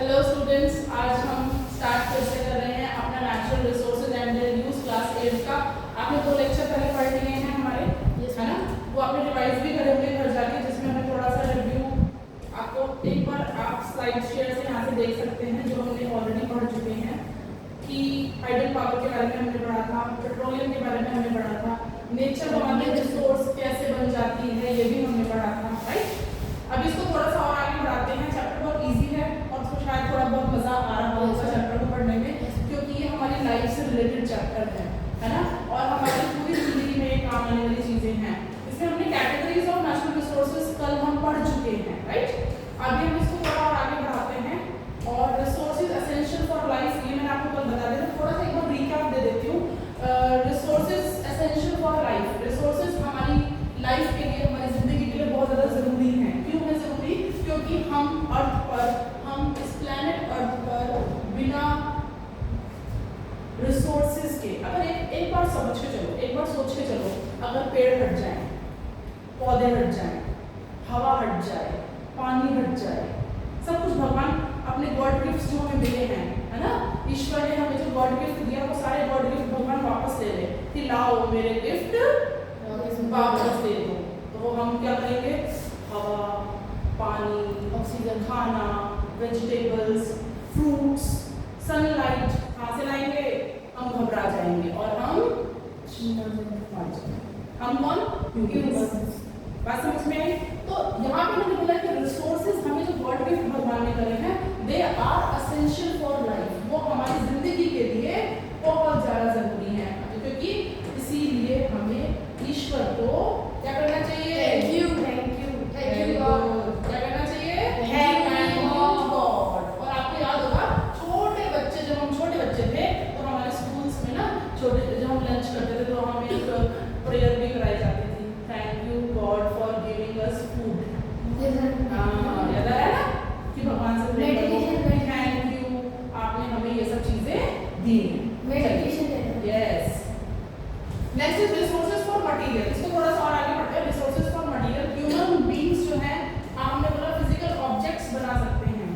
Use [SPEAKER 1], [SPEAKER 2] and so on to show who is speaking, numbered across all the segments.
[SPEAKER 1] Hello students, आज हम start फिर से कर रहे हैं अपना natural resources and their use class 8 का। आपने 2 लेक्चर पहले पढ़ लिए हैं हमारे, है ना? वो आपने रिवाइज भी करे होंगे घर जाके, जिसमें हमें थोड़ा सा रिव्यू आपको एक बार आप स्लाइड शेयर से यहाँ से देख सकते हैं, जो हमने ऑलरेडी पढ़ चुके हैं कि हाइडल पावर के बारे में हमने पढ़ा था, पेट्रोलियम के बारे में हमने पढ़ा था, नेचर हमारी रिसोर्स कैसे बन जाती है ये भी हमने पढ़ा था, राइट? अब इसको थोड़ा सा और आगे बढ़ाते हैं। चैप्टर बहुत इजी है और उसको शायद थोड़ा बहुत मजा आ रहा होगा चैप्टर को पढ़ने में, क्योंकि ये हमारी लाइफ से रिलेटेड चैप्टर है ना? और हमारी पूरी जिंदगी में काम आने वाली चीजें हैं। इसमें हमने कैटेगरीज ऑफ नेचुरल रिसोर्सेज कल हम पढ़ चुके हैं, राइट? अभी हम इसको थोड़ा और आगे बढ़ाते हैं। और रिसोर्सेज एसेंशियल फॉर लाइफ, ये मैंने आपको कल बता दिया था, थोड़ा सा एक बार रिकैप दे देती हूँ। Resources essential for life, resources हमारी लाइफ के लिए, हमारी जिंदगी के लिए बहुत ज़्यादा ज़रूरी हैं। क्यों है ज़रूरी? क्योंकि हम अर्थ पर, हम इस प्लैनेट अर्थ पर बिना रिसोर्सेज के, अगर एक बार समझ के चलो, एक बार सोच के चलो, अगर पेड़ हट जाए, पौधे हट जाए, हवा हट जाए, पानी हट जाए, सब कुछ भगवान अपने गॉड गिफ्ट्स जो हमें मिले हैं, है ना? ईश्वर ने हमें जो गॉड गिफ्ट दिया वो सारे गॉड गिफ्ट भगवान वापस ले ले कि लाओ मेरे गिफ्ट वापस दे दो। तो हम क्या करेंगे? हवा, पानी, ऑक्सीजन, खाना, वेजिटेबल्स, फ्रूट्स, सनलाइट कहाँ से लाएंगे? हम घबरा जाएंगे और हम मर जाएंगे। हम कौन? ह्यूमंस। बात समझ में आई? तो यहाँ पे मैंने बोला कि रिसोर्सेज हमें जो गॉड गिफ्ट भगवान ने करे हैं, they are essential for life. वो हमारी जिंदगी के लिए बहुत ज़्यादा जरूरी है, क्योंकि इसीलिए हमें ईश्वर को क्या करना चाहिए?
[SPEAKER 2] Thank you God.
[SPEAKER 1] क्या करना चाहिए?
[SPEAKER 2] Thank you
[SPEAKER 1] God. और आपको याद होगा, छोटे बच्चे, जब हम छोटे बच्चे थे तो हमारे स्कूल्स में ना, छोटे जब हम लंच करते थे तो हमें एक प्रेयर भी कराई जाती थी, thank you God for giving us food. याद आ रहा है ना कि भगवान से थैंक यू, आपने हमें ये सब चीजें दी। Yes. Next is resources for material. इसको थोड़ा सा और आगे बढ़ते हैं। Resources for material, human beings जो हैं, हमने बोला फिजिकल ऑब्जेक्ट्स बना सकते हैं।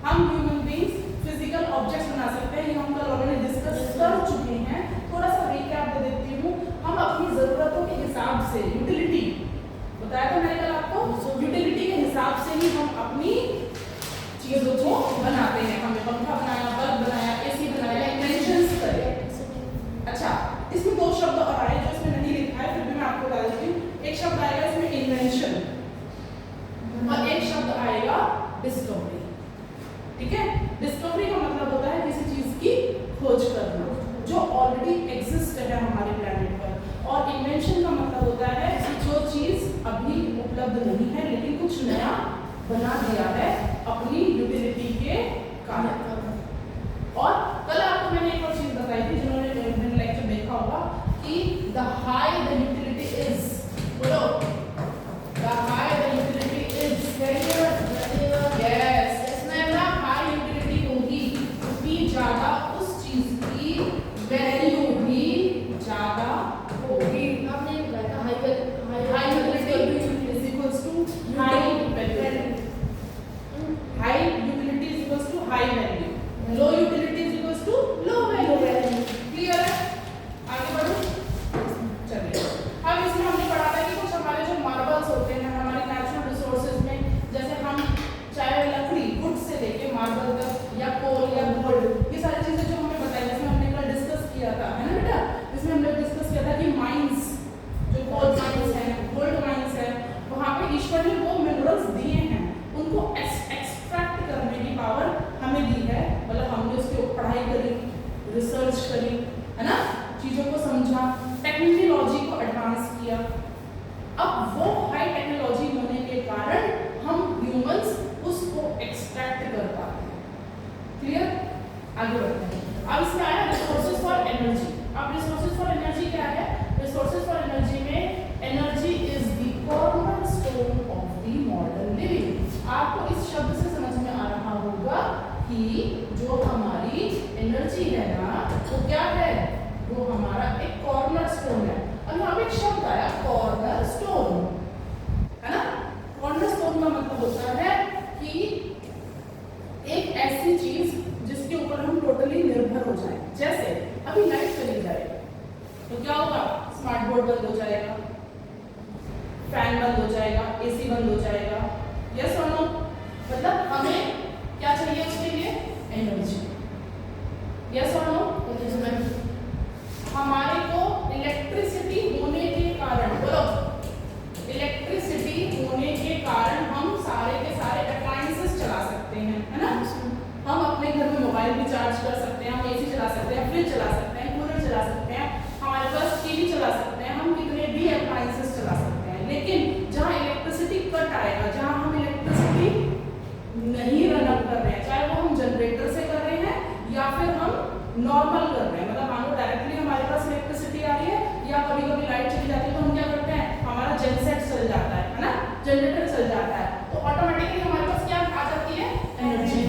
[SPEAKER 1] हम ह्यूमन बीइंग्स फिजिकल ऑब्जेक्ट्स बना सकते हैं, ये हम कल ऑलरेडी डिस्कस कर चुके हैं। थोड़ा सा रिकैप दे देती हूँ। हम अपनी जरूरतों के हिसाब से, यूटिलिटी बताया था मैंने कल आपको, यूटिलिटी के हिसाब से ही हम अपनी चीजों को बनाते हैं। हमने पंखा बनाया, बल्ब बनाया, एसी बनाया, इन्वेंशंस करे। अच्छा, इसमें 2 शब्द और आए जो इसमें नहीं लिखा है, फिर भी मैं आपको बता देती हूँ। एक शब्द आएगा इसमें इन्वेंशन और एक शब्द आएगा डिस्कवरी। ठीक है? डिस्कवरी का मतलब होता है किसी चीज की खोज करना जो ऑलरेडी एग्जिस्ट है हमारे प्लैनेट पर, और इन्वेंशन का मतलब होता है जो चीज अभी उपलब्ध नहीं है लेकिन कुछ नया बना दिया है अपनी यूटिलिटी के कारण। और कल आपको मैंने एक और चीज बताई थी, जिन्होंने लेक्चर देखा होगा, कि the high the utility is, बोलो, the high the utility is, yes, इसमें ना हाई यूटिलिटी होगी उतनी ज्यादा उस चीज की वैल्यू भी ज्यादा होगी।
[SPEAKER 2] आपने बताया था
[SPEAKER 1] high utility is equals to high value, high utility is equals to high value, low utility is equals to low value. Clear है? आगे बढ़ो, चलिए। अब इसमें हमने पढ़ा था कि कुछ हमारे जो मार्बल्स होते हैं हमारे नेचुरल रिसोर्सेज में, जैसे हम चाहे लकड़ी, वुड से लेके मार्बल तक, या कोल या गोल्ड, ये सारी चीजें जो हमें बताई, जैसे हमने कल डिस्कस किया था, है ना बेटा? इसमें हमने डिस्कस किया था कि माइंस, जो गोल्ड माइंस है, गोल्ड माइंस है, वहाँ पे ईश्वर ने वो मिनरल्स दिए हैं, उनको एक्सट्रैक्ट करने की पावर हमें दी है। मतलब हमने उसके ऊपर पढ़ाई करी, रिसर्च करी, है ना? चीजों को समझा, टेक्नोलॉजी को एडवांस किया। अब वो हाई टेक्नोलॉजी होने के कारण हम ह्यूमंस उसको एक्सट्रैक्ट कर पाते हैं। क्लियर? आगे बढ़ते हैं। अब इसमें आया रिसोर्सेज फॉर एनर्जी। अब रिसोर्सेज फॉर एनर्जी क्या है? रिसोर्सेज फॉर एनर्जी में energy is the cornerstone of the modern living. आपको इस शब्द से समझ में आ रहा होगा कि जो हमारी एनर्जी है ना, वो क्या है? वो हमारा एक कॉर्नरस्टोन है। अब यहाँ पे एक शब्द आया कॉर्नरस्टोन, है ना? कॉर्नरस्टोन का मतलब होता है कि एक ऐसी जाए। जैसे अभी लाइट चली जाए तो क्या होगा, स्मार्ट बोर्ड बंद हो जाएगा, फैन बंद हो जाएगा, एसी बंद हो जाएगा। यस और नो? मतलब हमें क्या चाहिए उसके लिए, एनर्जी। यस और नो? हमारे को इलेक्ट्रिसिटी होने के कारण, बोलो, इलेक्ट्रिसिटी होने के कारण हम सारे के सारे अप्लायंसेस चला सकते हैं, है ना? हम अपने घर में मोबाइल भी चार्ज कर सकते हैं, हम एसी चला सकते हैं, फ्रिज चला सकते हैं, कूलर चला सकते हैं, हमारे पास टीवी चला सकते हैं, हम कितने भी अप्लायंसेस चला सकते हैं। लेकिन जहाँ इलेक्ट्रिसिटी कट आएगा, जहाँ हम इलेक्ट्रिसिटी नहीं रन अप कर रहे हैं, चाहे वो हम जनरेटर से कर रहे हैं या फिर हम नॉर्मल कर रहे हैं, मतलब मान लो डायरेक्टली हमारे पास इलेक्ट्रिसिटी आ रही है या कभी कभी लाइट चली जाती है तो हम क्या करते हैं, हमारा जनसेट चल जाता है ना, जनरेटर चल जाता है, तो ऑटोमेटिकली हमारे पास क्या आ जाती है, एनर्जी।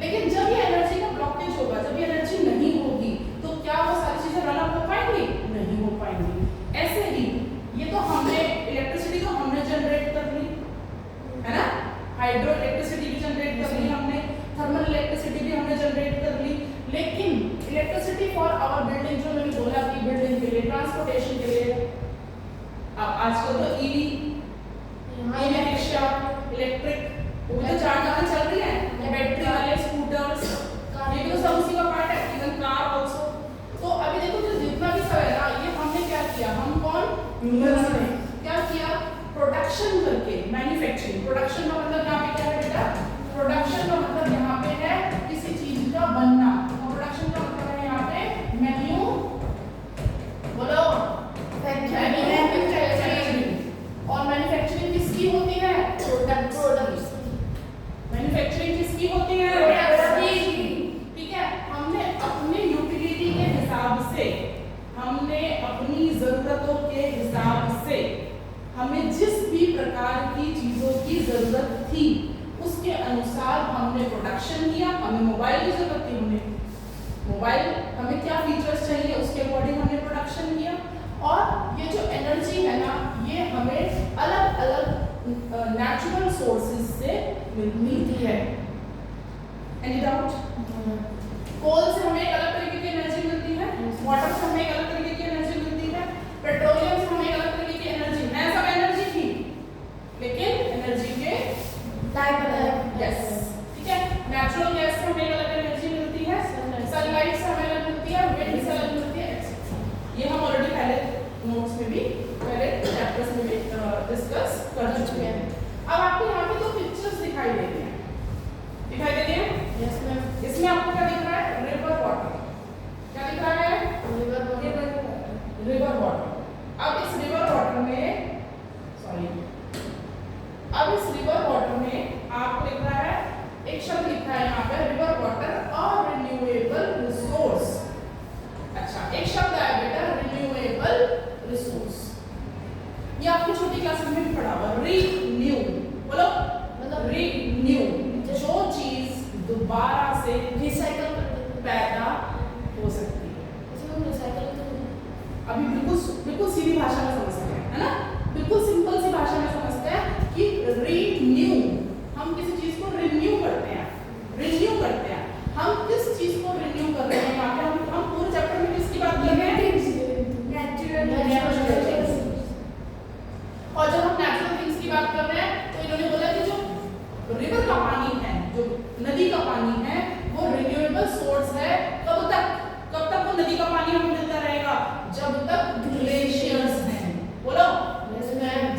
[SPEAKER 1] लेकिन जब ये एनर्जी का ब्लॉकेज होगा, जब ये एनर्जी नहीं होगी तो क्या वो सारी चीजें रन अप हो पाएंगी, नहीं हो पाएंगी। ऐसे ही ये तो हमने इलेक्ट्रिसिटी तो हमने जनरेट कर ली, है ना, हाइड्रो इलेक्ट्रिसिटी भी जनरेट कर ली हमने, थर्मल इलेक्ट्रिसिटी भी हमने जनरेट कर ली। लेकिन इलेक्ट्रिसिटी फॉर आवर बिल्डिंग, जो मैंने बोला कि बिल्डिंग के लिए, ट्रांसपोर्टेशन के लिए, आजकल तो ईवी, रिक्शा, इलेक्ट्रिक, वो भी तो चार गाड़ी चल रही है, बैटरी वाले स्कूटर्स, ये भी तो सब उसी का पार्ट है, इवन कार आल्सो। तो अभी देखो जो जितना भी सब है ना, ये हमने क्या किया, हम कौन, ह्यूमंस ने क्या किया, प्रोडक्शन करके, मैन्युफैक्चरिंग। प्रोडक्शन का मतलब यहाँ पे क्या है बेटा, प्रोडक्शन का मतलब यहाँ पे है किसी चीज का बनना, और प्रोडक्शन का मतलब है यहाँ पे मैन्यू, बोलो, मैन्युफैक्चरिंग। और मैन्युफैक्चरिंग किसकी होती है, प्रोडक्ट्स। मैन्युफैक्चरिंग किसकी होती है, ठीक है। हमने अपने यूटिलिटी के हिसाब से, हमने अपनी जरूरतों के हिसाब से, हमें जिस भी प्रकार की चीजों की जरूरत थी उसके अनुसार हमने प्रोडक्शन किया। हमें मोबाइल की जरूरत थी, हमने मोबाइल, हमें क्या फीचर्स चाहिए उसके अकॉर्डिंग हमने प्रोडक्शन किया। और ये जो एनर्जी है ना, ये हमें अलग अलग नेचुरल सोर्सेज से मिलती है। Any doubt? कोल से हमें एक अलग तरीके की एनर्जी मिलती है, वाटर से हमें एक अलग तरीके की एनर्जी मिलती है, पेट्रोलियम से हमें एक अलग तरीके की एनर्जी है, सब एनर्जी थी, लेकिन एनर्जी के
[SPEAKER 2] टाइप
[SPEAKER 1] यस, ठीक है। नेचुरल गैस से हमें अलग एनर्जी मिलती है, सनलाइट से हमें अलग मिलती है, विंड से अलग मिलती है, ये हम ऑलरेडी पहले नोट्स में भी, पहले चैप्टर्स में भी डिस्कस कर चुके हैं। अब आपको यहाँ पे दो पिक्चर्स दिखाई दे रही हैं, दिखाई दे रही हैं?
[SPEAKER 2] Yes ma'am.
[SPEAKER 1] इसमें आपको क्या दिख रहा है, रिवर वाटर। क्या दिख रहा है, रिवर वाटर। अब इस रिवर वाटर में, सॉरी, अब इस रिवर वाटर में आपको दिख रहा है, एक शब्द लिखा है यहाँ पे, रिवर वाटर और रिन्यूएबल रिसोर्स। अच्छा, एक शब्द आया बेटा, रिन्यूएबल रिसोर्स। ये आपकी छोटी क्लासेस में भी पढ़ा हुआ, रीन्यू, बोलो, मतलब रीन्यू, जो चीज दोबारा से
[SPEAKER 2] रिसाइकल
[SPEAKER 1] पैदा हो सकती है।
[SPEAKER 2] इसमें रिसाइकल
[SPEAKER 1] अभी बिल्कुल सीधी भाषा में समझते हैं, है ना, बिल्कुल सिंपल सी भाषा में समझते हैं कि रीन्यू, हम किसी चीज को रिन्यू करते हैं, रिन्यू करते हैं। हम किस चीज को रिन्यू कर रहे हैं, यहाँ पे हम पूरे चैप्टर में किसकी बात कर रहे हैं, नेचुरल थिंग्स। और जब हम नेचुरल थिंग्स की बात कर रहे हैं तो इन्होंने बोला कि जो रिवर का पानी है, जो नदी का पानी है, वो रिन्यूएबल सोर्स है। कब तक वो नदी का पानी हमें मिलता रहेगा, जब तक ग्लेशियर्स हैं, बोलो,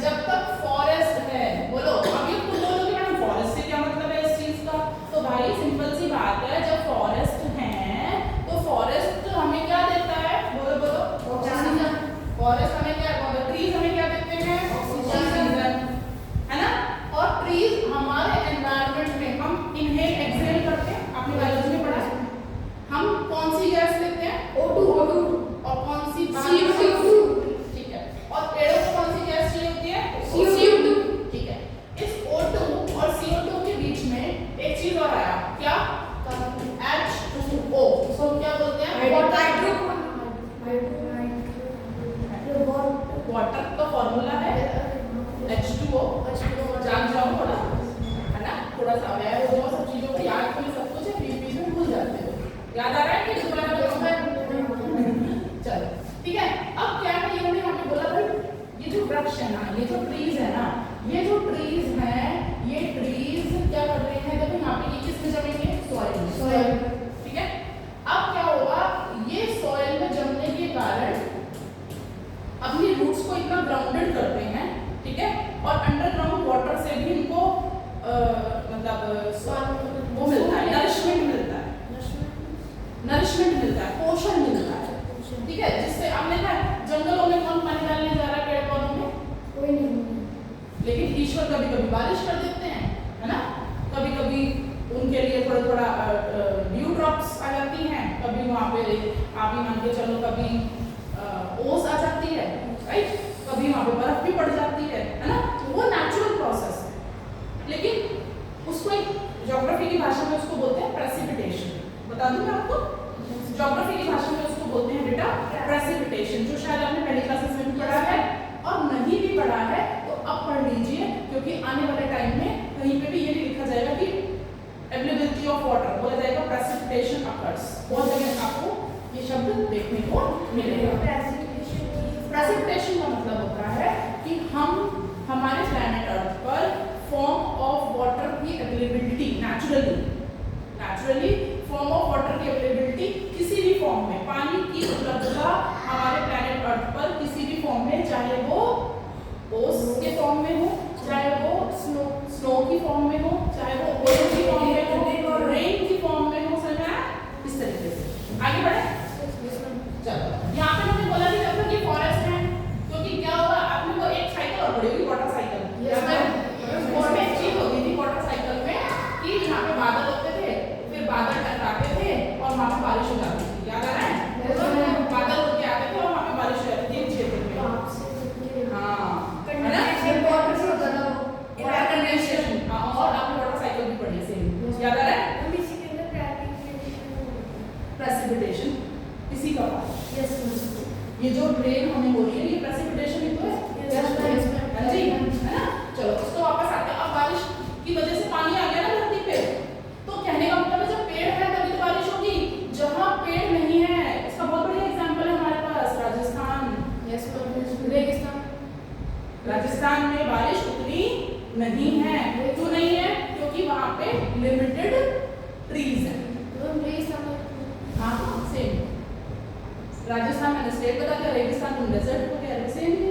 [SPEAKER 1] जब तक फॉरेस्ट है, बोलो। अब ये तुम बोलोगे मैडम फॉरेस्ट से क्या मतलब है इस चीज का, तो भाई सिंपल सी बात है, जब फॉरेस्ट है तो फॉरेस्ट हमें क्या देता है, बोलो बोलो, ऑक्सीजन। फॉरेस्ट हमें क्या, ट्रीज हमें क्या देते हैं, ऑक्सीजन, है ना। और ट्रीज हमारे एनवायरनमेंट में हम इनहेल एक्सहेल करते हैं, आपने बायोलॉजी में पढ़ा है, हम कौन सी गैस लेते हैं, O2, और कौन सी, CO2, ठीक है। और पेड़ों को कौन सी गैस चाहिए होती है, CO2, ठीक है। इस O2 और CO2 के बीच में एक चीज और आया, क्या, H2O, इसको क्या बोलते हैं, वाटर का फॉर्मूला है H2O। जान जाओ थोड़ा, है ना, थोड़ा सा अवेयर हो जाओ सब चीजों को, याद तो सब कुछ है, बीच बीच में भूल जाते हो। याद आ रहा है कि दोबारा ईश्वर कभी कभी बारिश कर देते हैं, है ना, कभी कभी उनके लिए थोड़ा थोड़ा ड्यू ड्रॉप्स आ जाती हैं, कभी वहाँ पे आप ही मान के चलो कभी ओस आ जाती है, राइट, कभी वहाँ पे बर्फ भी पड़ जाती है ना, तो वो नेचुरल प्रोसेस है। लेकिन उसको एक ज्योग्राफी की भाषा में उसको बोलते हैं प्रेसिपिटेशन। बता दूं मैं आपको, ज्योग्राफी की भाषा में उसको बोलते हैं बेटा प्रेसिपिटेशन, जो शायद आपने पहली क्लासेस में भी पढ़ा है और नहीं भी पढ़ा है तो अब पढ़ लीजिए, क्योंकि आने वाले टाइम में कहीं पे भी ये नहीं लिखा जाएगा कि अवेलेबिलिटी ऑफ वाटर, बोला जाएगा प्रेसिपिटेशन अकर्स। बहुत जगह आपको ये शब्द देखने को मिलेगा। प्रेसिपिटेशन का मतलब होता है कि हमारे प्लैनेट अर्थ पर फॉर्म ऑफ वाटर की availability naturally form of water की अवेलेबिलिटी किसी भी फॉर्म में, पानी की उपलब्धता हमारे प्लैनेट अर्थ पर किसी भी फॉर्म में, चाहे वो ओस के फॉर्म में हो, चाहे वो स्नो की फॉर्म में हो, चाहे वो ओस की फॉर्म में हो, रेन की फॉर्म में हो, समझ में आया? इस तरीके से आगे बढ़े। चलो यहाँ पे मैंने बोला कि जब तक ये फॉरेस्ट है, क्योंकि क्या होगा, आपने को एक साइकिल और पढ़ी होगी, वाटर साइकिल। बोर्ड में एक चीज होती थी वाटर साइकिल में कि यहाँ पे बादल होते थे, फिर बादल टकराते थे और वहाँ पे बारिश हो जाती थी, याद आ रहा है? बादल उड़ के आते थे और वहाँ पे बारिश हो जाती थी क्षेत्र में। हाँ, है ना? वाटर कंडेंसेशन, और आपने वाटर साइकिल भी पढ़ी सेम, याद आ रहा है? प्रेसिपिटेशन इसी का पार्ट। ये जो रेन हमें हो रही है ये प्रेसिपिटेशन ही तो है, हाँ जी, है ना? चलो उसको वापस आते हैं। अब बारिश की वजह से पानी आ गया ना धरती पे, तो कहने का मतलब है जब पेड़ है तभी तो बारिश होगी, जहाँ पेड़ नहीं है, इसका बहुत बढ़िया एग्जांपल है हमारे पास राजस्थान। राजस्थान में बारिश उतनी नहीं है, क्यों नहीं है? क्योंकि वहाँ पे लिमिटेड ट्रीज है। हाँ सेम, राजस्थान मैंने स्टेट बता दिया, रेगिस्तान में डेजर्ट हो गया, सेम ही,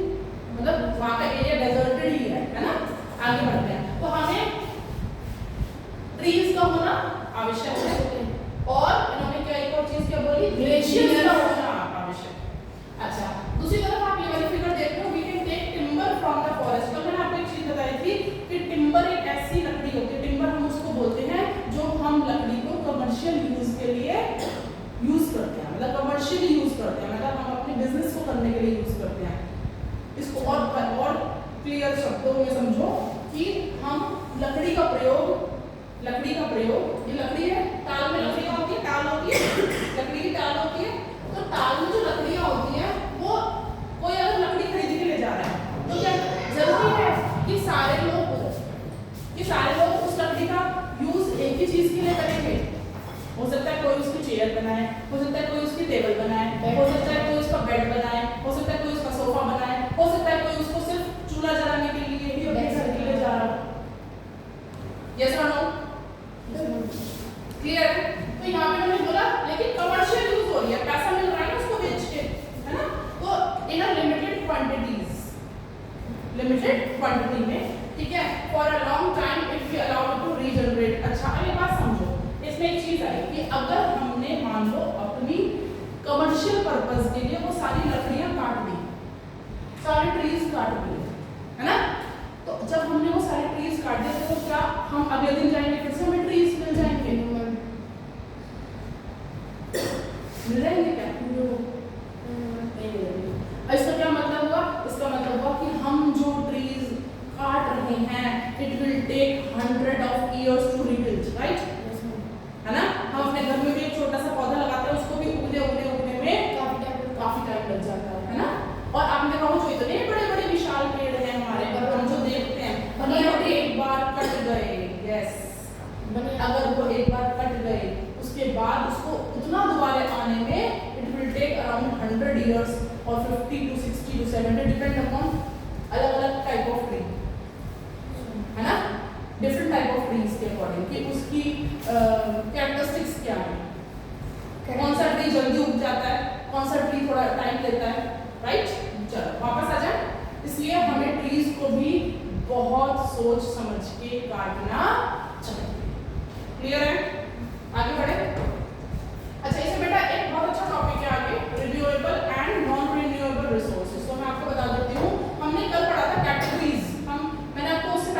[SPEAKER 1] मतलब वहाँ का एरिया डेजर्टेड ही है ना? आगे बढ़ते हैं, तो हमें ट्रीज का होना आवश्यक है, और इन्होंने क्या एक और चीज क्या बोली, ग्लेशियर्स का होना आवश्यक। अच्छा, दूसरी तरफ आप ये वाली फिगर देख रहे हो, we can take timber from the forest. तो मैंने आपको एक चीज बताई थी कि टिम्बर एक ऐसी लकड़ी होती है, टिम्बर हम उसको बोलते हैं जो हम लकड़ी को कमर्शियल यूज के लिए यूज करते हैं, मतलब कमर्शियली यूज करते हैं, मतलब हम अपने बिजनेस को करने के लिए यूज करते हैं। इसको और क्लियर शब्दों में समझो कि हम लकड़ी का प्रयोग, ये लकड़ी है, ताल में लकड़ी होती है, टाल होती है, लकड़ी की टाल होती है, तो टाल में जो लकड़ियां होती हैं वो कोई अगर लकड़ी खरीद के ले जा रहा है तो क्या जरूरी है कि सारे लोग उस लकड़ी का यूज एक ही चीज के लिए करेंगे? हो सकता है कोई उसकी चेयर बनाए, हो सकता है कोई उसकी टेबल बनाए, हो सकता है कोई उसका बेड बनाए, हो सकता है कोई उसका सोफा बनाए, हो सकता है कोई उसको सिर्फ चूल्हा जलाने के लिए ही अपने घर के लिए जा रहा हो। यस और नो? क्लियर है? तो यहाँ पे मैंने बोला लेकिन कमर्शियल यूज हो रही है, पैसा मिल रहा है उसको बेच के, है ना? तो इन अ लिमिटेड क्वांटिटी में, ठीक है, for a long time if we allow to regenerate. अच्छा अब एक बात समझो, इसमें एक चीज आई कि अगर हमने मान लो अपनी कमर्शियल पर्पस के लिए वो सारी लकड़ियां काट दी, सारे ट्रीज काट दिए, है ना? तो जब हमने वो सारे ट्रीज काट दिए तो क्या हम अगले दिन जाएंगे फिर से हमें ट्रीज मिल जाएंगे? मिल जाएंगे क्या? नहीं मिलेंगे। इसका क्या मतलब हुआ? इसका मतलब हुआ कि हम जो ट्रीज काट रहे हैं it will take 100 years to rebuild, right? है ना? हम अपने घर में भी एक छोटा सा पौधा लगाते हैं, उसको भी उगने में काफी टाइम लग जाता है ना? और आपने कहा जो इतने बड़े विशाल पेड़ हैं हमारे, हम जो देखते हैं, अगर एक बार कट गए, यस, अगर वो एक बार कट गए उसके बाद उसको उतना दोबारा आने में it will take around 100 years और 50 to 60 to 70 डिपेंड अपॉन अलग-अलग टाइप ऑफ ट्री, है ना? डिफरेंट टाइप ऑफ ट्रीज के अकॉर्डिंग कि उसकी कैरेक्टरिस्टिक्स क्या है, कौन सा ट्री जल्दी उग जाता है, कौन सा ट्री थोड़ा टाइम लेता है, राइट? चलो वापस आ जाए। इसलिए हमें ट्रीज को भी बहुत सोच समझ के काटना चाहिए। क्लियर है? आगे बढ़े। अच्छा इसे बेटा एक बहुत अच्छा टॉपिक है आगे, renewable and non renewable resources. तो मैं आपको बता देती हूँ, हमने कल पढ़ा था कैटेगरीज, मैंने आपको उससे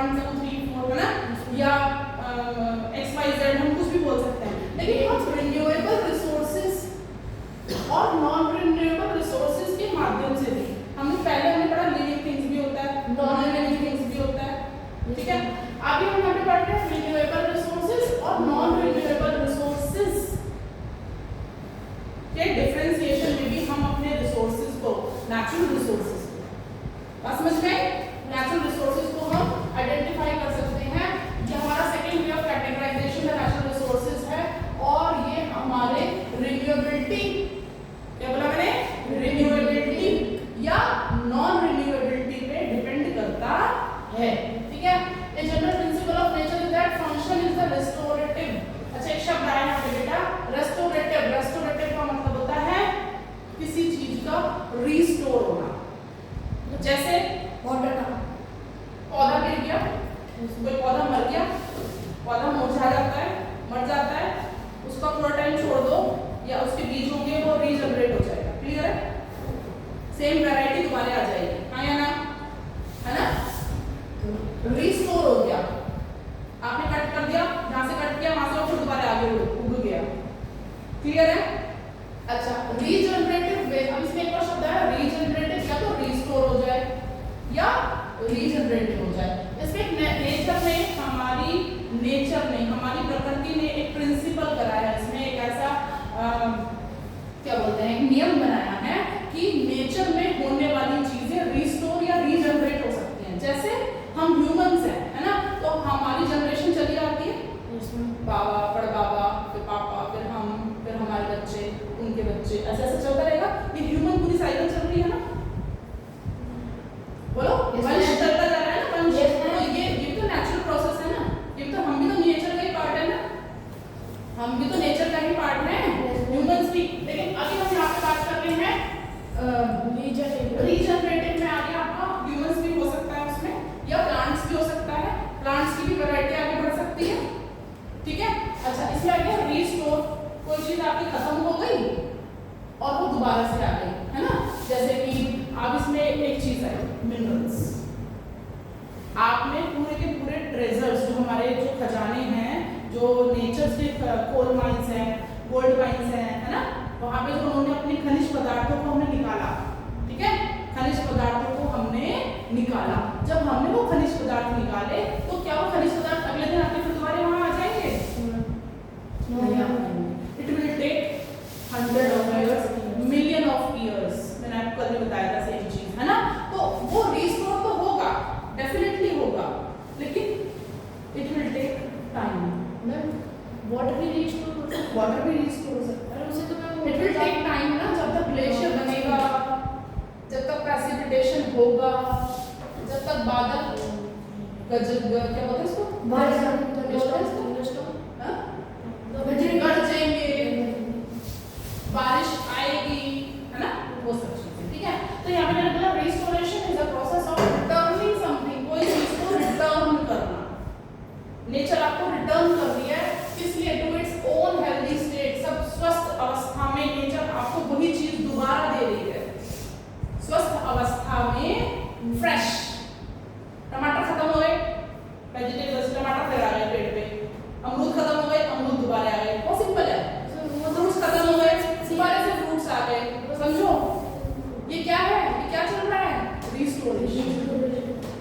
[SPEAKER 1] 1 2 3 4 है ना, या XYZ हम कुछ भी बोल सकते हैं, लेकिन हम रिन्यूएबल रिसोर्सेज और नॉन रिन्यूएबल रिसोर्सेज के माध्यम से भी हमने पढ़ा लिविंग थिंग्स भी होता है, नॉन लिविंग थिंग्स भी होता है, ठीक है। आगे हम यहाँ पे पढ़ रहे हैं रिन्यूएबल रिसोर्सेज और नॉन रिन्यूएबल रिसोर्सेज के डिफरेंशिएशन में भी हम अपने रिसोर्सेज को, नेचुरल रिसोर्सेज को, बात समझ में, नेचुरल रिसोर्सेज को हम आइडेंटिफाई कर सकते हैं। ये हमारा सेकंड वे ऑफ कैटेगराइजेशन है, नेचुरल रिसोर्सेज है, और ये हमारे रिन्यूएबिलिटी, क्या बोला मैंने, रिन्यूएबिलिटी या नॉन रिन्यूएबिलिटी पे डिपेंड करता है, ठीक है। A general principle of nature is that function is the restorative. अच्छा एक शब्द आया यहाँ पे बेटा, रेस्टोरेटिव। रेस्टोरेटिव का मतलब होता है किसी चीज का रिस्टोर होना, जैसे
[SPEAKER 2] वाटर का
[SPEAKER 1] पौधा गिर गया, कोई पौधा मर गया, पौधा मुरझा जाता है, मर जाता है, उसका थोड़ा टाइम छोड़ दो या उसके बीज होंगे वो रीजनरेट हो जाएगा, क्लियर है, सेम वैरायटी दोबारा आ जाएगी, हाँ या ना, है ना, रिस्टोर हो गया, आपने कट कर दिया, जहां से कट किया वहां से फिर दोबारा आगे उग गया, क्लियर है। अच्छा रीजनरेटिव वे, अब इसमें एक और शब्द है रीजनरेटिव, या तो रिस्टोर हो जाए या रीजनरेटिव हो जाए। इसमें नेचर ने हमारी प्रकृति ने एक प्रिंसिपल कराया है, इसमें एक ऐसा क्या बोलते हैं, एक नियम बनाया है कि नेचर में होने वाली चीजें रिस्टोर या रीजनरेट हो सकती हैं। जैसे हम ह्यूमंस हैं, है ना, तो हमारी जनरेशन चली आती है, बाबा, बड़बाबा, फिर पापा, फिर हम, फिर हमारे बच्चे, उनके बच्चे, ऐसे ऐसे चलता रहेगा। ये ह्यूमन पूरी साइकिल चल रही है ना, बोलो, वंश चलता जा रहा है ना, वंश। तो ये तो नेचुरल प्रोसेस है ना, ये तो हम भी तो नेचर का ही पार्ट है ना, हम भी तो नेचर का ही पार्ट है, ह्यूमंस भी। लेकिन अभी हम यहाँ पे बात कर रहे हैं रीजनरेटिव में, आगे आपका ह्यूमंस भी हो सकता है उसमें, या प्लांट्स भी हो सकता है, प्लांट्स की भी वैरायटी आगे बढ़ सकती है, ठीक है। अच्छा इसमें आ गया रिस्टोर, कोई चीज आपकी खत्म हो गई और वो दोबारा से आ गई, है ना, जैसे कि अब इसमें एक चीज है मिनरल्स, आपने पूरे के पूरे ट्रेजर्स, जो हमारे जो खजाने हैं, जो नेचर के कोल माइंस हैं, गोल्ड माइंस हैं, है ना, वहां पे जो उन्होंने अपने खनिज पदार्थों को हमने निकाला, ठीक है, खनिज पदार्थों को हमने निकाला। जब हमने वो खनिज पदार्थ निकाले तो क्या वो खनिज पदार्थ अगले दिन आके फिर दोबारा वहां आ जाएंगे? It will take 100 of years, million of years। मैंने आपको कल बताया था सेम चीज, है ना, तो वो रिस्टोर तो होगा, डेफिनेटली होगा, लेकिन it will take time. Water भी रिस्टोर हो सकता है, उसे तो मैं, इट विल टेक टाइम ना, जब तक ग्लेशियर बनेगा, जब तक प्रेसिपिटेशन होगा, जब तक बादल क्या बोलते हैं इसको, गरजेंगे, बारिश आएगी, है ना, वो सब चीजें, ठीक है। तो यहाँ पे मैंने बोला restoration is a process of returning something, कोई चीज को रिटर्न करना, नेचर आपको रिटर्न कर रही है, इसलिए to its own healthy state, सब स्वस्थ अवस्था में नेचर आपको वही चीज दोबारा दे रही है, स्वस्थ अवस्था में फ्रेश। टमाटर खत्म हो गए, वेजिटेबल्स टमाटर फिर आ गए पेट पे, अमरूद खत्म हो गए, अमरूद दोबारा आ गए, बहुत सिंपल है। फ्रूट्स खत्म हो गए, दोबारा से फ्रूट्स आ गए, समझो ये क्या है, ये क्या चल रहा है, रिस्टोरेशन,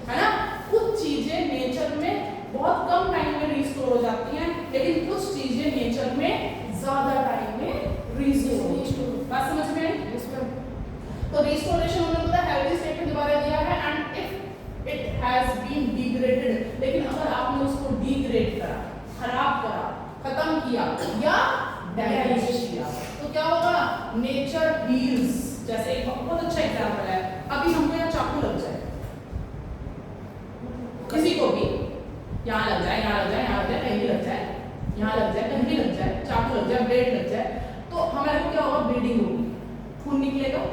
[SPEAKER 1] है ना। कुछ चीजें नेचर में बहुत कम टाइम में रिस्टोर हो जाती हैं, लेकिन कुछ चीजें नेचर में ज्यादा टाइम में रिस्टोर, बात समझ में आई? तो रिस्टोरेशन हमने बोला हेल्दी स्टेट में दोबारा दिया है, and if it has been degraded, लेकिन अगर आपने उसको डिग्रेड करा, खराब करा, खत्म किया या डैमेज किया, तो क्या होगा, नेचर हील्स। जैसे एक बहुत अच्छा एग्जांपल है, अभी हमको यहाँ चाकू लग जाए, किसी को भी यहाँ लग जाए, यहाँ लग जाए, यहाँ लग जाए, कहीं भी लग जाए, यहाँ लग जाए, कहीं भी लग जाए, चाकू लग जाए, ब्लेड लग जाए, तो हमारे को क्या होगा, ब्लीडिंग होगी, खून निकलेगा,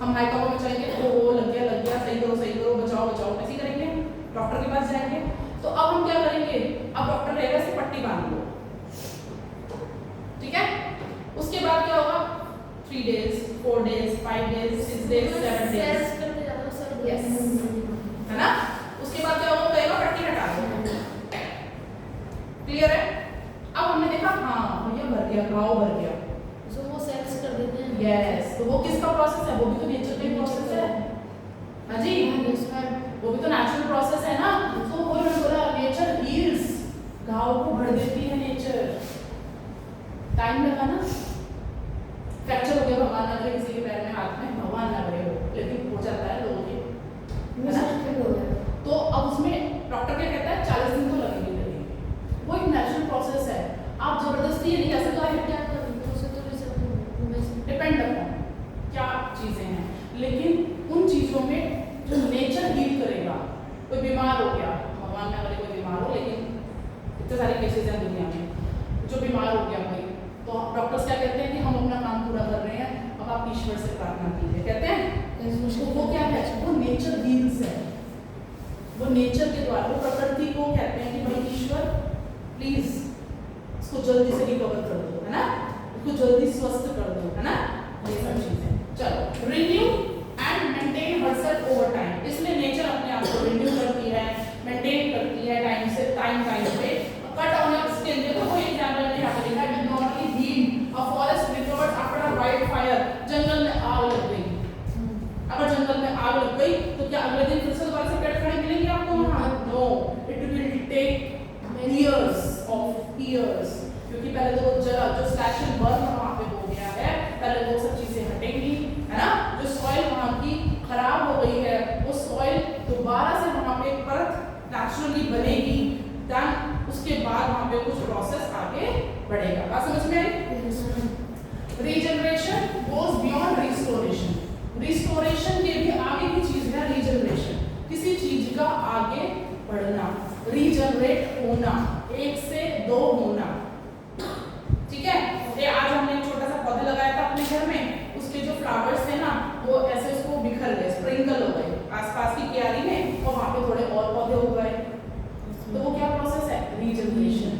[SPEAKER 1] हम हाइकॉपर में चलेंगे, ओ लग गया, सही करो, बचाओ, ऐसे करेंगे, डॉक्टर के पास जाएंगे। तो अब हम क्या करेंगे, अब डॉक्टर रहेगा से पट्टी बांध लो, ठीक है। उसके बाद क्या होगा, 3 days, 4 days, 5 days, 6 days, 7 days, है ना। उसके बाद क्या होगा, कहेगा पट्टी टाइम लगा ना, फ्रैक्चर हो गया, भगवान ना करे किसी के पैर में हाथ में, भगवान ना करे हो, लेकिन हो जाता है लोगों के, है ना? तो अब उसमें डॉक्टर क्या कहता है 40 दिन तो लगेंगे, वो एक नेचुरल प्रोसेस है। आप जबरदस्ती ये नहीं कह सकते क्या डिपेंड करता है क्या चीजें हैं, लेकिन उन चीजों में जो नेचर हील करेगा। कोई बीमार हो गया, भगवान ना करे कोई बीमार हो, लेकिन इतने सारे केसेस हैं दुनिया में, जो बीमार हो गया कोई, तो डॉक्टर्स क्या कहते हैं कि हम अपना काम पूरा कर रहे हैं, अब आप ईश्वर से प्रार्थना कीजिए, कहते हैं। तो वो क्या है, वो नेचर हील्स है, वो नेचर के द्वारा, वो प्रकृति को कहते हैं कि भाई ईश्वर प्लीज इसको जल्दी से रिकवर कर दो, है ना, इसको जल्दी स्वस्थ कर दो, है ना, ये सब चीजें। चलो, renew and maintain herself over time, इसलिए नेचर अपने आप को रिन्यू करती है, मेंटेन करती है टाइम से टाइम पे। कट ऑन योर स्किन, देखो कोई एग्जांपल नहीं यहाँ पे लिखा है, normally heal a forest recovered after a wildfire, जंगल में आग लग गई, अगर जंगल में आग लग गई तो क्या अगले दिन फिर से दोबारा से पेड़ खड़े मिलेंगे आपको वहाँ? No, it will take years of years, क्योंकि पहले तो जरा जो स्लैश एंड बर्न वहाँ पे हो गया है, पहले वो सब चीजें हटेंगी, है ना, जो सॉइल वहाँ की खराब हो गई है, वो सॉइल दोबारा से वहाँ पे परत नेचुरली बनेगी, देन उसके बाद वहाँ पे कुछ प्रोसेस आगे बढ़ेगा। बात समझ में आई? Regeneration goes beyond restoration, restoration के भी आगे की चीज है रीजनरेशन, किसी चीज का आगे बढ़ना, रीजनरेट होना, एक से दो होना, ठीक है। ये आज हमने एक छोटा सा पौधा लगाया था अपने घर में, उसके जो फ्लावर्स थे ना वो ऐसे उसको बिखर गए, स्प्रिंकल हो गए आसपास की क्यारी में, और वहाँ पे थोड़े और पौधे हो गए, तो वो क्या प्रोसेस है? रीजनरेशन।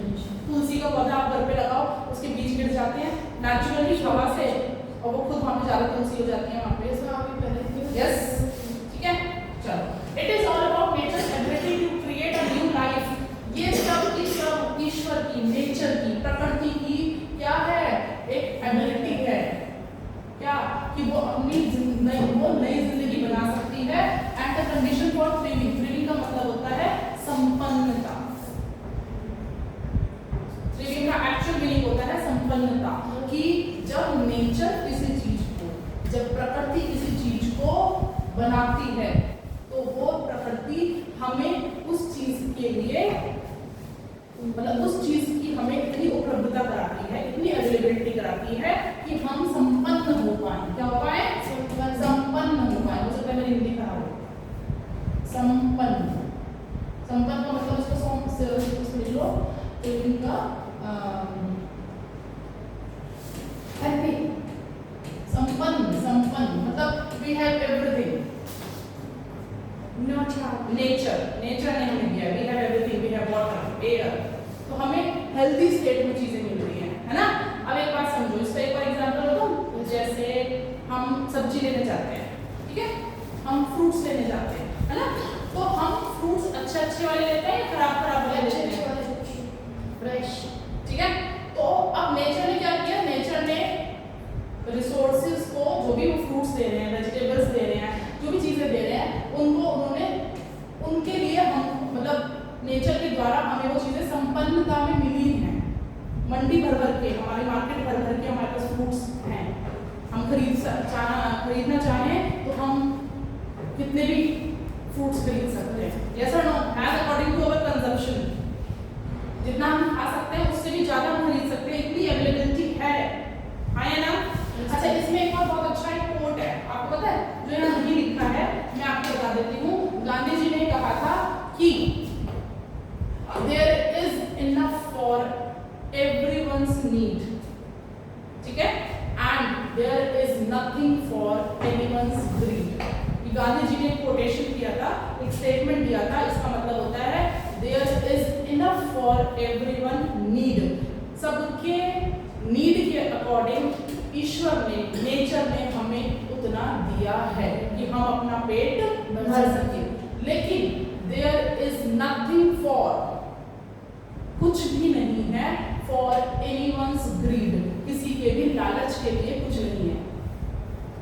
[SPEAKER 1] तुलसी का पौधा आप घर पे लगाओ, उसके बीज गिर जाते हैं नेचुरली हवा से, और वो खुद वहाँ पे ज्यादा तुलसी हो जाती है वहाँ पे, इसमें आप पहले यस, ठीक है। चलो, it is all about nature ability to create a new life, ये सब ईश्वर की, नेचर की, प्रकृति की क्या है, एक एबिलिटी है, क्या कि वो अपनी नई जिंदगी बना सकती है, एंड द कंडीशन फॉर थ्रिविंग, थ्रिविंग का मतलब होता है संपन्नता, थ्रिविंग का एक्चुअल मीनिंग होता है संपन्नता, कि जब नेचर किसी चीज को, जब प्रकृति किसी चीज को बनाती है, तो वो प्रकृति हमें उस चीज के लिए, मतलब उस चीज की हमें इतनी उपलब्धता कराती है, इतनी अवेलेबिलिटी कराती है कि हम संपन्न हो पाए। क्या हो पाए? संपन्न हो पाए। मुझे पहले हिंदी खराब हो, संपन्न, संपन्न का मतलब इसको समझ लो, तो इनका हैप्पी, संपन्न मतलब वी हैव एवरीथिंग, नेचर ने हमें दिया, we have everything, we have water, air, तो हमें हेल्दी स्टेट में चीजें मिल रही है ना। अब एक बात समझो, इसका एक और एग्जांपल बताऊं, जैसे हम सब्जी लेने जाते हैं, ठीक है, हम फ्रूट्स लेने जाते हैं, है ना, तो हम फ्रूट्स अच्छे वाले लेते हैं, खराब वाले लेते हैं, फ्रेश, ठीक है। तो अब नेचर ने क्या किया, नेचर ने रिसोर्सेज को, जो भी वो फ्रूट्स दे रहे हैं, वेजिटेबल्स दे रहे हैं, जो भी चीजें दे रहे हैं, उनको उन्होंने, उनके लिए हम, मतलब नेचर के द्वारा हमें वो चीजें संपन्नता में मिली हैं, मंडी भर के, हमारे मार्केट भर के हमारे पास फ्रूट्स हैं, हम खरीदना चाहें तो हम कितने भी फ्रूट्स खरीद सकते हैं, यस और no, as according to our consumption, जितना हम खा सकते हैं उससे भी ज्यादा हम खरीद सकते हैं, इतनी अवेलेबिलिटी है, हाँ या ना। अच्छा, इसमें एक और बहुत अच्छा एक कोट है, आपको पता है, जो यहाँ नहीं लिखा है, मैं आपको बता देती हूँ। गांधी जी ने कहा था कि there is enough for everyone's need, ठीक है, and there is nothing for anyone's greed। ये गांधी जी ने एक कोटेशन किया था, एक स्टेटमेंट दिया था, इसका मतलब होता है there is enough for everyone need, सबके नीड के अकॉर्डिंग ईश्वर ने, नेचर ने हमें उतना दिया है कि हम अपना पेट भर सके, लेकिन there is nothing for, कुछ भी नहीं है, for anyone's greed, किसी के भी लालच के लिए कुछ नहीं है।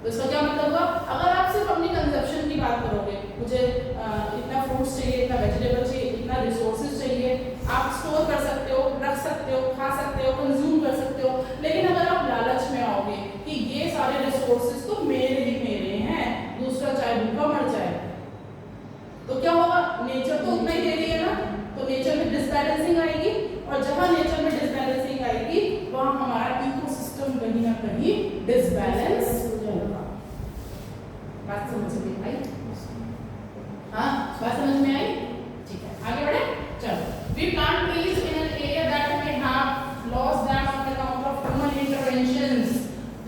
[SPEAKER 1] तो इसका क्या मतलब हुआ, अगर आप सिर्फ अपनी कंजप्शन की बात करोगे, मुझे इतना फ्रूट्स चाहिए, इतना वेजिटेबल चाहिए, कितना रिसोर्सेज चाहिए, आप स्टोर कर सकते हो, रख सकते हो, खा सकते हो, कंज्यूम कर सकते हो। लेकिन अगर आप लालच में आओगे कि ये सारे रिसोर्सेज तो मेरे ही मेरे हैं, दूसरा चाहे भूखा मर जाए, तो क्या होगा? नेचर तो उतना ही दे रही है ना, तो नेचर में डिसबैलेंसिंग आएगी, और जहां नेचर में डिसबैलेंसिंग आएगी वहां हमारा इकोसिस्टम कहीं ना कहीं डिसबैलेंस होगा। बात समझ में आई? हाँ, बात समझ में आई? ठीक है, आगे बढ़े। चलो, we plant trees in an area that may have lost them on account of human interventions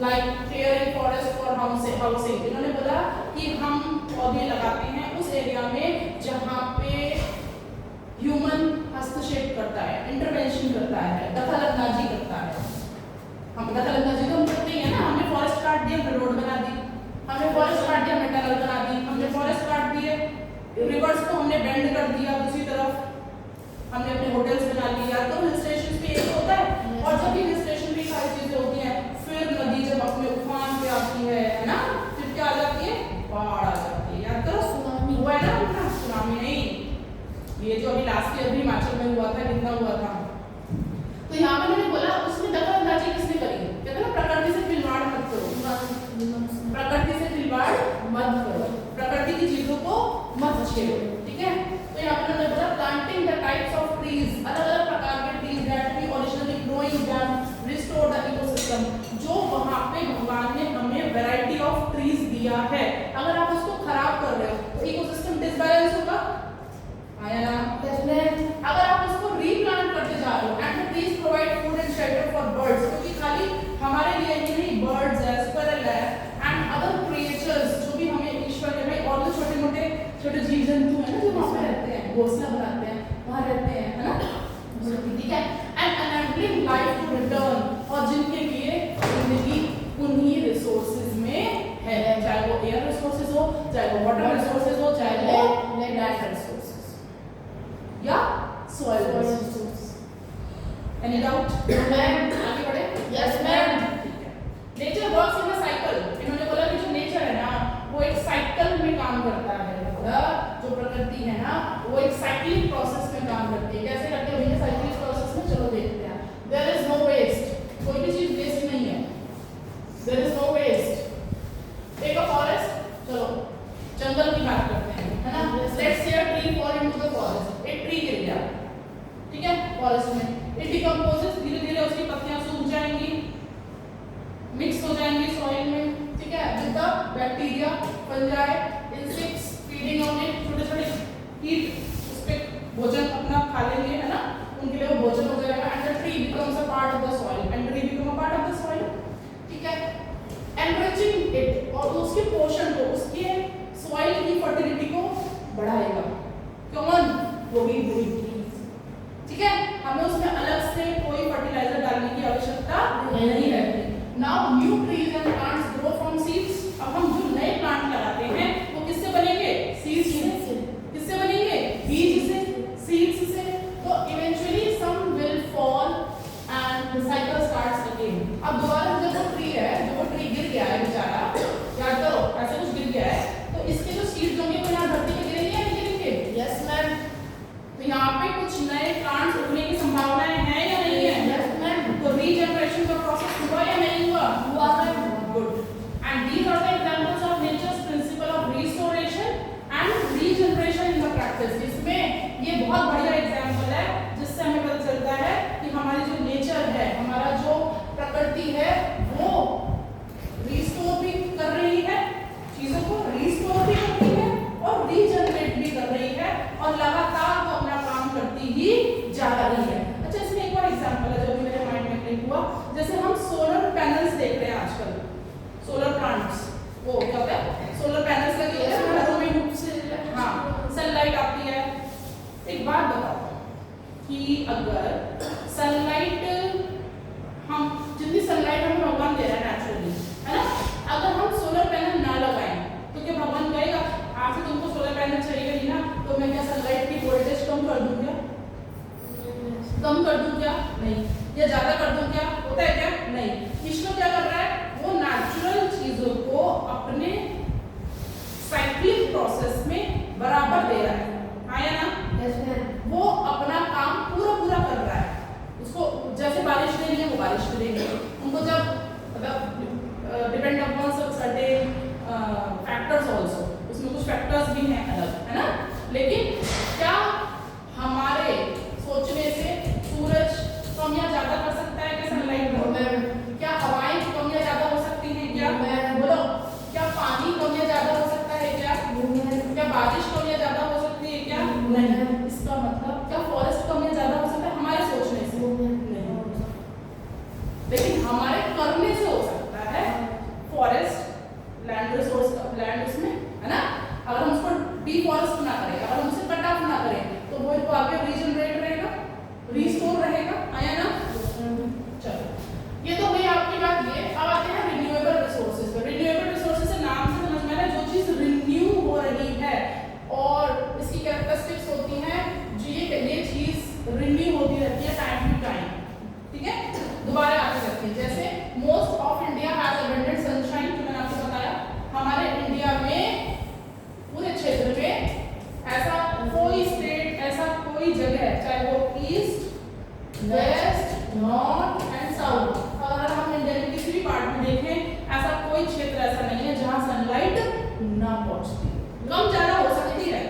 [SPEAKER 1] like clearing forest for housing. इन्होंने बोला कि हम पौधे लगाते हैं उस एरिया में जहाँ पे ह्यूमन हस्तक्षेप करता है, इंटरवेंशन करता है, दखलअंदाजी करता है। हम दखलअंदाजी तो हम करते ही है ना, हमने फॉरेस्ट काट दिया, हमने रोड बना दी, हमने फॉरेस्ट काट दिया, हमने टनल बना दी, हमने फॉरेस्ट काट दिए, रिवर्स को हमने बेंड कर दिया दूसरी तरफ, हमने अपने होटल्स बना लिए। तो हिल स्टेशन पे ये होता है, और जब भी हिल स्टेशन पे सारी चीजें होती हैं, फिर नदी जब अपने उफान पे आती है ना, फिर क्या आ जाती है? बाढ़ आ जाती है। याद करो, सुनामी हुआ है ना अपना, सुनामी नहीं, ये जो अभी लास्ट ईयर भी हिमाचल में हुआ था, कितना हुआ था। तो यहाँ पे मैंने बोला उसमें दखलअंदाजी किसने करी? कहते हैं ना, प्रकृति से खिलवाड़ मत करो, प्रकृति से खिलवाड़ मत करो, प्रकृति की चीजों को मत छेड़ो, ठीक है। तो यहाँ पे मैंने बोला planting the types of trees, अलग अलग प्रकार के trees that we originally growing them restore the ecosystem, जो वहाँ पे भगवान ने हमें वैरायटी ऑफ ट्रीज दिया है, अगर आप उसको खराब कर रहे हो तो इकोसिस्टम डिसबैलेंस होगा, आया ना? अगर आप उसको रीप्लांट करते जा रहे हो, and the trees provide food and shelter for birds, क्योंकि खाली हमारे लिए ही नहीं, बर्ड्स है, स्क्विरल है, एंड अदर क्रिएचर्स जो भी हमें ईश्वर ने भाई, और जो छोटे मोटे छोटे जीव जंतु है ना जो वहाँ पे रहते हैं, घोंसला बनाते हैं, वहाँ रहते हैं, है ना, ठीक है। And enabling life to return, और जिनके लिए जिंदगी उन्हीं रिसोर्सेज में है, चाहे वो एयर रिसोर्सेज हो, चाहे वो वाटर रिसोर्सेज हो, चाहे वो लैंड रिसोर्सेज या soil resources. Any doubt? Ma'am आगे बढ़े? Yes ma'am. ठीक है, nature works in a cycle. इन्होंने बोला कि जो नेचर है ना वो एक साइकिल में काम करता है, मतलब जो प्रकृति है ना वो एक साइक्लिक प्रोसेस में काम करती है। कैसे करते हैं भैया साइक्लिक प्रोसेस में? चलो देखते हैं। देयर इज नो वेस्ट, कोई भी चीज वेस्ट नहीं है, there is no waste. Take a forest, चलो जंगल की बात करते हैं, है ना। Let's say a tree fall into the forest, एक ट्री गिर गया, ठीक है, फॉरेस्ट में, इट डिकम्पोजेस, धीरे धीरे उसकी पत्तियां सूख जाएंगी, मिक्स हो जाएंगी सॉइल में, ठीक है, with the bacteria, fungi, insects feeding on it, छोटे छोटे कीट उस पे भोजन अपना खा लेंगे, है ना, उनके लिए वो भोजन हो जाएगा, and the tree becomes a part of the soil, and tree become a part of the soil, ठीक है, एनरिचिंग इट, और उसके पोषण को, उसके सॉइल की फर्टिलिटी को बढ़ाएगा। कौन? वो भी ट्रीज, ठीक है। हमें उसमें अलग से कोई फर्टिलाइजर डालने की आवश्यकता नहीं रहती। Now new trees and plants grow from seeds. अब हम जो नए प्लांट लगाते हैं वो किससे बनेंगे? सीड्स से। किससे बनेंगे? बीज से, सीड्स से। तो eventually some will fall and the cycle starts again. अब दोबारा जब वो ट्री है, जो वो ट्री गिर गया है बेचारा, याद करो ऐसे कुछ गिर गया है, तो इसके जो सीड्स होंगे वो यहाँ धरती पे गिरेंगे या नहीं गिरेंगे? Yes ma'am. तो यहाँ पे कुछ नए प्लांट्स उगने की संभावनाएं हैं या नहीं है? Yes ma'am. तो रीजनरेशन का प्रोसेस हुआ या नहीं हुआ? हुआ ma'am. Good. And these are the examples of nature's principle of restoration and regeneration in the practice. इसमें ये बहुत बढ़िया एग्जांपल है जिससे हमें पता चलता है कि हमारी जो नेचर है, हमारा जो प्रकृति है, वो रिस्टोर भी कर रही है, चीजों को रिस्टोर भी कर रही है और रीजनरेट भी कर रही है, और लगातार वो अपना काम करती ही जा रही है। अच्छा, इसमें एक और एग्जांपल है जो भी मेरे माइंड में क्लिक हुआ। जैसे हम सोलर पैनल्स देख रहे हैं आजकल, सोलर प्लांट्स, वो क्या होता है, सोलर पैनल्स लगे हैं घरों में, हाँ, सनलाइट आती है। एक बात बताओ कि अगर सनलाइट, हम जितनी सनलाइट हमें भगवान दे रहा है नेचुरली, है ना, अगर हम सोलर पैनल ना लगाएं तो क्या भगवान कहेगा आज से तुमको सोलर पैनल चाहिए ही ना, तो मैं क्या सनलाइट की वोल्टेज कम कर दूं क्या? कम कर दूं क्या? नहीं। या ज्यादा कर दूं क्या? होता है क्या? नहीं। ईश्वर क्या कर रहा है? वो नेचुरल चीजों को अपने साइक्लिक प्रोसेस में बराबर दे रहा है, हाँ या ना? Yes ma'am. वो बारिश मिलेगी। उनको जब मतलब depend upon certain factors also, उसमें कुछ फैक्टर्स भी हैं अलग, है ना। लेकिन क्या हमारे सोचने से सूरज कम या ज्यादा कर सकता है क्या सनलाइट को? क्या हवाएं कम या ज्यादा हो सकती हैं क्या? बोलो। क्या पानी कम या ज्यादा हो सकता है क्या? क्या बारिश कम या ज्यादा हो सकती है क्या? नहीं। इसका मतलब क्या फॉरेस्ट कम या ज्यादा हो सकता है हमारे सोचने से? नहीं। लेकिन हमारे करने से हो सकता है। फॉरेस्ट लैंड रिसोर्स, लैंड उसमें है ना, अगर हम उसको डिफॉरेस्ट ना करें, अगर हम उसे कट ऑफ ना करें, तो वो तो आगे रीजनरेट रहेगा, रिस्टोर रहेगा, आया ना। चलो, ये तो भाई आपकी बात ये। अब आते हैं रिन्यूएबल रिसोर्सेज पर। रिन्यूएबल रिसोर्सेज से नाम से समझ में आ रहा है जो चीज रिन्यू हो रही है और इसकी कैरेक्टरिस्टिक्स होती हैं जो ये चीज रिन्यू होती रहती है टाइम टू टाइम, ठीक है, दोबारा आती रहती है। जैसे most of India has abundant sunshine, जो मैंने आपको बताया, हमारे इंडिया में पूरे क्षेत्र में ऐसा कोई स्टेट, ऐसा कोई जगह, चाहे वो east, west, north and south, अगर हम इंडिया के किसी भी पार्ट में देखें, ऐसा कोई क्षेत्र ऐसा नहीं है जहां सनलाइट ना पहुंचती। कम ज्यादा हो सकती है,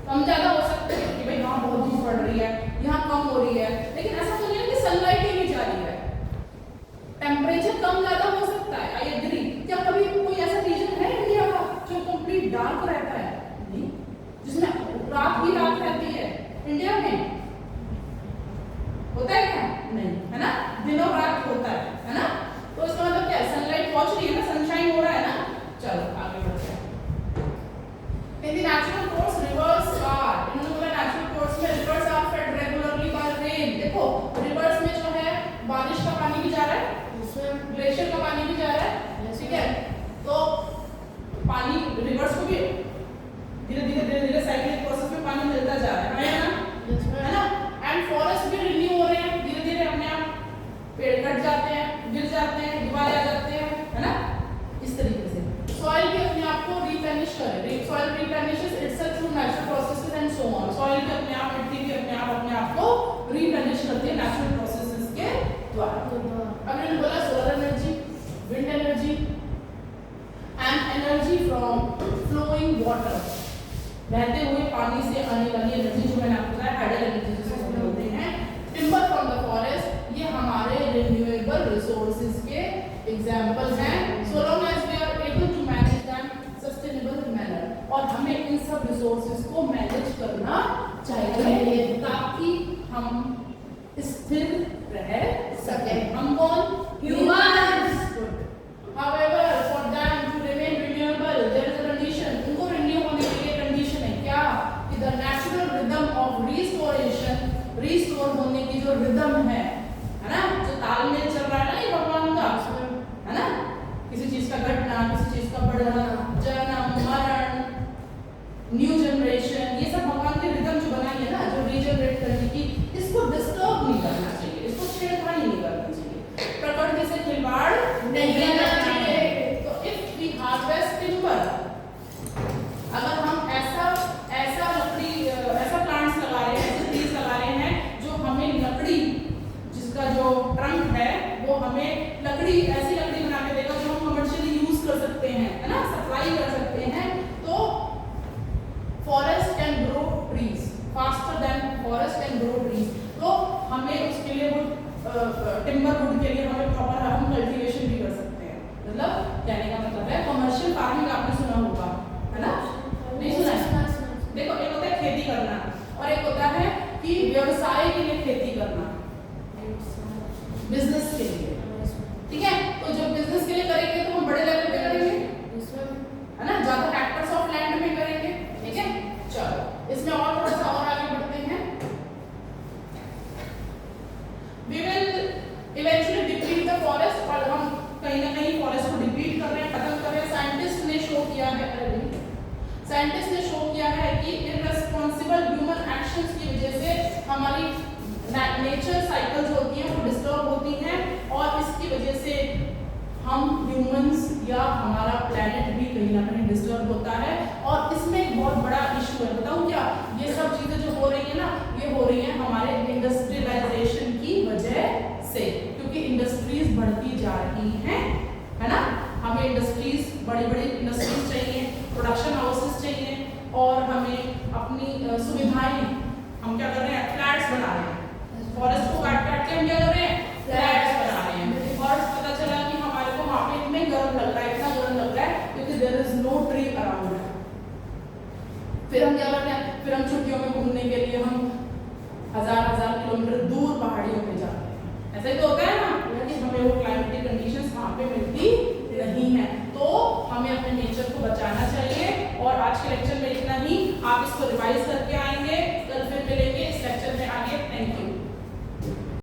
[SPEAKER 1] कम ज्यादा हो सकती है कि भाई यहाँ बहुत धूप पड़ रही है, यहाँ कम हो रही है, लेकिन ऐसा तो नहीं है कि सनलाइट ही नहीं जा रही है। टेम्परेचर कम ज्यादा हो सकता है, आई एग्री। क्या कभी कोई ऐसा रीजन है इंडिया का जो कंप्लीट डार्क रहता है? नहीं। जिसमें रात ही रात रहती है इंडिया में? होता है क्या? नहीं, है ना, दिनों रात होता है ना। तो इसका मतलब क्या है? सनलाइट पहुंच रही है ना, सनशाइन हो रहा है ना। चलो आगे बढ़ते हैं। In the natural course, rivers are, इन्होंने बोला natural course में rivers are fed regularly by rain। देखो rivers में जो है बारिश का पानी भी जा रहा है, ग्लेशियर का पानी भी जा रहा है, ठीक है। तो पानी रिवर्स को भी धीरे धीरे साइक्लिक प्रोसेस में पानी मिलता जा रहा है ना, है ना। एंड फॉरेस्ट भी रिन्यू हो रहे हैं धीरे धीरे, अपने आप पेड़ कट जाते हैं, गिर जाते हैं, दोबारा आ जाते हैं, है ना। इस तरीके से सॉइल भी अपने आप को रिप्लेनिश करे, soil replenishes itself through natural processes and so on. Soil भी अपने आप, मिट्टी भी अपने आप को रिप्लेनिश करती है नेचुरल प्रोसेसेस के द्वारा। अब मैंने बोला solar energy, wind energy and energy from flowing water, बहते हुए पानी से आने वाली एनर्जी जो मैंने आपको बताया हाइडल एनर्जी जिसे हम बोलते हैं। टिम्बर फ्रॉम द फॉरेस्ट, ये हमारे रिन्यूएबल रिसोर्सेज के एग्जांपल हैं, so long as we are able to manage them sustainable manner. और हमें इन सब रिसोर्सेज को मैनेज करना चाहिए ताकि हम स्थिर रह सके। हम कौन? Humans. However, for them to remain renewable, there is a condition. उनको renew होने के लिए condition है क्या? कि the natural rhythm of restoration, restore होने की जो rhythm है ना, जो तालमेल चल रहा है ना ये भगवान का, है ना, किसी चीज का घटना, किसी चीज का बढ़ना, जन्म, मरण, न्यू जनरेशन, ये सब भगवान की रिदम जो बनाई है ना, जो रीजनरेट करने की, इसको डिस्टर्ब नहीं करना चाहिए, इसको छेड़खानी नहीं करना चाहिए, प्रकृति से खिलवाड़ नहीं करना चाहिए। तो इफ वी हार्वेस्ट टिम्बर, अगर हम ऐसा लकड़ी, ऐसा प्लांट्स लगा रहे हैं, ऐसे ट्रीज लगा रहे हैं जो हमें लकड़ी, जिसका जो ट्रंक है वो हमें लकड़ी, ऐसी लकड़ी बना के देगा जो हम कमर्शियली यूज कर सकते हैं, है ना, सप्लाई कर सकते हैं, तो forest can grow trees faster than forest can grow trees. तो हमें उसके लिए वो टिम्बर वुड के लिए हमें प्रॉपर हम कल्टीवेशन भी कर सकते हैं। मतलब कहने का मतलब है कमर्शियल फार्मिंग आपने सुना होगा, है ना, नहीं सुना है? देखो एक होता है खेती करना और एक होता है कि व्यवसाय के लिए खेती करना, बिजनेस के लिए, ठीक है। तो जब बिजनेस के लिए करेंगे तो हम बड़े लेवल पे करेंगे, है ना, ज्यादा हेक्टर्स ऑफ लैंड में करेंगे, ठीक है। चलो इसमें और थोड़ा सा और आगे बढ़ते हैं। We will eventually deplete the forest, और हम कहीं ना कहीं फॉरेस्ट को डिप्लीट कर रहे हैं, खत्म कर रहे हैं। साइंटिस्ट ने शो किया है कि इररेस्पॉन्सिबल ह्यूमन एक्शंस की वजह से हमारी नेचर साइकिल्स होती हैं वो डिस्टर्ब होती हैं, और इसकी वजह से हम ह्यूमंस या हमारा प्लेनेट भी कहीं ना कहीं डिस्टर्ब होता है। और इसमें एक बहुत बड़ा इशू है, बताऊं क्या? ये सब चीजें जो हो रही है ना, ये हो रही है हमारे इंडस्ट्रियलाइजेशन की वजह से, क्योंकि इंडस्ट्रीज बढ़ती जा रही हैं, है ना। हमें इंडस्ट्रीज, बड़ी बड़ी इंडस्ट्रीज चाहिए, प्रोडक्शन हाउसेस चाहिए, और हमें अपनी सुविधाएं, हम क्या कर रहे हैं, फ्लैट्स बना रहे हैं। फॉरेस्ट को काट काट के हम क्या कर रहे हैं, फ्लैट्स बना रहे हैं। और पता चला कि हमारे को वहाँ पे इतने गर्म लग रहा है, इतना गर्म लग रहा है, क्योंकि there is no tree around. फिर हम क्या करते हैं, फिर हम छुट्टियों में घूमने के लिए हम हजार किलोमीटर दूर पहाड़ियों पे जाते हैं। ऐसा ही तो होता है ना कि हमें वो क्लाइमेटिक कंडीशंस वहाँ पे मिलती नहीं है। तो हमें अपने नेचर को बचाना चाहिए। और आज के लेक्चर में इतना ही, आप इसको रिवाइज